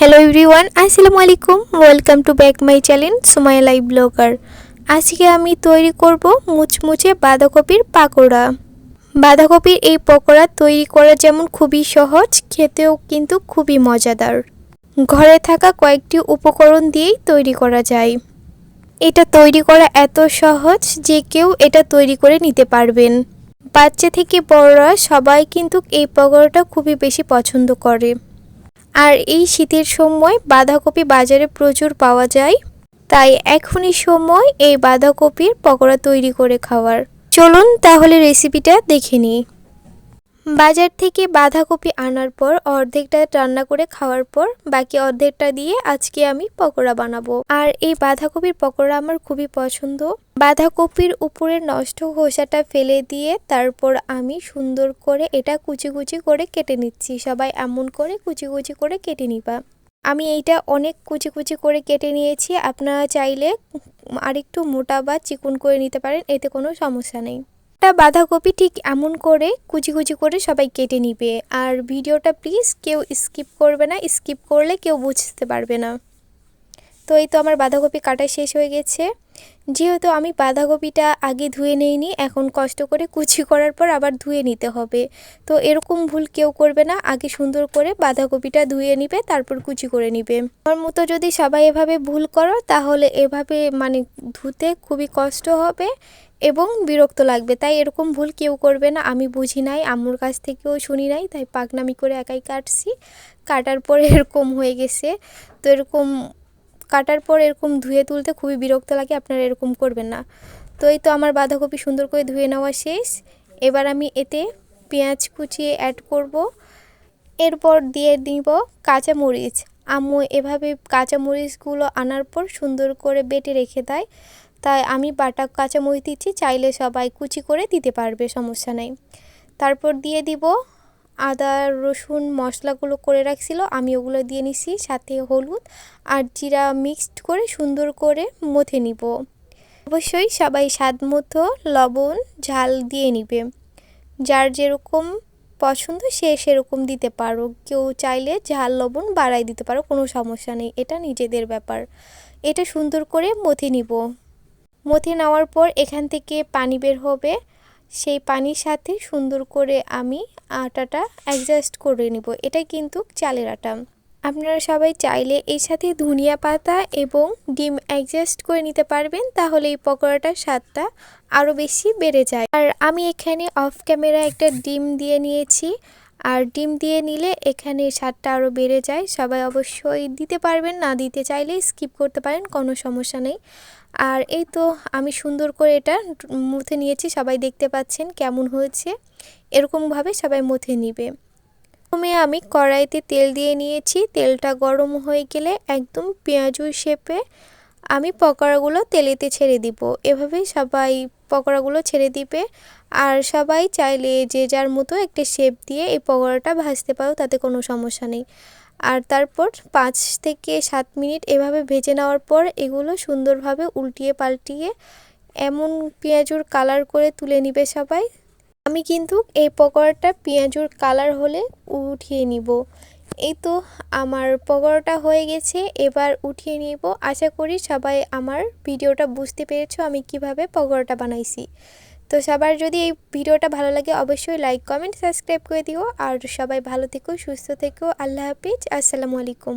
Hello everyone, আসসালামু আলাইকুম। Welcome to back my channel Sumaiya live blogger. আজকে আমি তৈরি করব মুচমুচে বাঁধাকপির পাকোড়া। বাঁধাকপির এই পকোড়া তৈরি করা যেমন খুবই সহজ, খেতেও কিন্তু খুবই মজাদার। ঘরে থাকা কয়েকটি উপকরণ দিয়েই তৈরি করা যায়। এটা তৈরি করা এত সহজ যে কেউ এটা তৈরি করে নিতে পারবেন। বাচ্চা থেকে বড়রা সবাই কিন্তু এই পকোড়াটা খুবই বেশি পছন্দ করে। আর এই শীতের সময় বাঁধাকপি বাজারে প্রচুর পাওয়া যায়, তাই এখনই সময় এই বাঁধাকপির পকোড়া তৈরি করে খাওয়ার। চলুন তাহলে রেসিপিটা দেখে নিই। বাজার থেকে বাঁধাকপি আনার পর অর্ধেকটা রান্না করে খাওয়ার পর বাকি অর্ধেকটা দিয়ে আজকে আমি পকোড়া বানাবো। আর এই বাঁধাকপির পকোড়া আমার খুবই পছন্দ। বাঁধাকপির উপরে নষ্ট খোসাটা ফেলে দিয়ে তারপর আমি সুন্দর করে এটা কুচি কুচি করে কেটে নিচ্ছি। সবাই এমন করে কুচি কুচি করে কেটে নিবা। আমি এইটা অনেক কুচি কুচি করে কেটে নিয়েছি। আপনারা চাইলে আরেকটু মোটা বা চিকন করে নিতে পারেন, এতে কোনো সমস্যা নেই। একটা বাঁধাকপি ঠিক এমন করে কুচি কুচি করে সবাই কেটে নিবে। আর ভিডিওটা প্লিজ কেউ স্কিপ করবে না, স্কিপ করলে কেউ বুঝতে পারবে না। তো এই তো আমার বাঁধাকপি কাটা শেষ হয়ে গেছে। যেহেতু আমি বাঁধাকপিটা আগে ধুয়ে নেইনি, এখন কষ্ট করে কুচি করার পর আবার ধুয়ে নিতে হবে। তো এরকম ভুল কেউ করবে না, আগে সুন্দর করে বাঁধাকপিটা ধুয়ে নিবে, তারপর কুচি করে নিবে। আমার মতো যদি সবাই এভাবে ভুল করো তাহলে এভাবে ধুতে খুবই কষ্ট হবে এবং বিরক্ত লাগবে। তাই এরকম ভুল কেউ করবে না। আমি বুঝি নাই, আম্মুর কাছ থেকেও শুনি নাই, তাই পাকনামি করে একাই কাটছি। কাটার পরে এরকম হয়ে গেছে। তো এরকম কাটার পর এরকম ধুয়ে তুলতে খুবই বিরক্ত লাগে, আপনারা এরকম করবেন না। তো এই তো আমার বাঁধাকপি সুন্দর করে ধুয়ে নেওয়া শেষ। এবার আমি এতে পেঁয়াজ কুচিয়ে অ্যাড করব। এরপর দিয়ে দিব কাঁচামরিচ। আম্মু এভাবে কাঁচামরিচগুলো আনার পর সুন্দর করে বেটে রেখে দেয়, তাই আমি বাটা কাঁচামরিচ দিচ্ছি। চাইলে সবাই কুচি করে দিতে পারবে, সমস্যা নেই। তারপর দিয়ে দিব আদা রসুন মশলাগুলো করে রাখছিল, আমি ওগুলো দিয়ে নিছি, সাথে হলুদ আর জিরা মিক্সড করে সুন্দর করে মথে নিব। অবশ্যই সবাই স্বাদ মতো লবণ ঝাল দিয়ে নিবে। যার যেরকম পছন্দ সে সেরকম দিতে পারো, কেউ চাইলে ঝাল লবণ বাড়াই দিতে পারো, কোনো সমস্যা নেই, এটা নিজেদের ব্যাপার। এটা সুন্দর করে মথে নিব। মথে নেওয়ার পর এখান থেকে পানি বের হবে, সেই পানির সাথে সুন্দর করে আমি আটাটা অ্যাডজাস্ট করে নিব। এটা কিন্তু চালের আটা। আপনারা সবাই চাইলে এর সাথে ধনিয়া পাতা এবং ডিম অ্যাডজাস্ট করে নিতে পারবেন, তাহলে এই পকোড়াটার স্বাদটা আরও বেশি বেড়ে যায়। আর আমি এখানে অফ ক্যামেরা একটা ডিম দিয়ে নিয়েছি, আর ডিম দিয়ে নিলে এখানে স্বাদটা আরও বেড়ে যায়। সবাই অবশ্যই দিতে পারবেন, না দিতে চাইলে স্কিপ করতে পারেন, কোনো সমস্যা নেই। আর এই তো আমি সুন্দর করে এটা মুথে নিয়েছি, সবাই দেখতে পাচ্ছেন কেমন হয়েছে। এরকমভাবে সবাই মুথে নিবে। প্রথমে আমি কড়াইতে তেল দিয়ে নিয়েছি, তেলটা গরম হয়ে গেলে একদম পেঁয়াজু শেপে আমি পকোড়াগুলো তেলেতে ছেড়ে দিব। এভাবেই সবাই পকোড়াগুলো ছেড়ে দিবে। আর সবাই চাইলে যে যার মতো একটা শেপ দিয়ে এই পকোড়াটা ভাজতে পারো, তাতে কোনো সমস্যা নেই। আর তারপর 5 থেকে 7 মিনিট এভাবে ভেজে নেওয়ার পর এগুলো সুন্দরভাবে উল্টিয়ে পাল্টিয়ে এমন পেঁয়াজুর কালার করে তুলে নিবে সবাই। আমি কিন্তু এই পকোড়াটা পেঁয়াজুর কালার হলে উঠিয়ে নিব। এই তো আমার পকোড়াটা হয়ে গেছে, এবার উঠিয়ে নিব। আশা করি সবাই আমার ভিডিওটা বুঝতে পেরেছো আমি কিভাবে পকোড়াটা বানাইছি। তো সবার যদি এই ভিডিওটা ভালো লাগে অবশ্যই লাইক কমেন্ট সাবস্ক্রাইব করে দিও। আর সবাই ভালো থেকো, সুস্থ থেকো। আল্লাহ হাফিজ, আসসালামু আলাইকুম।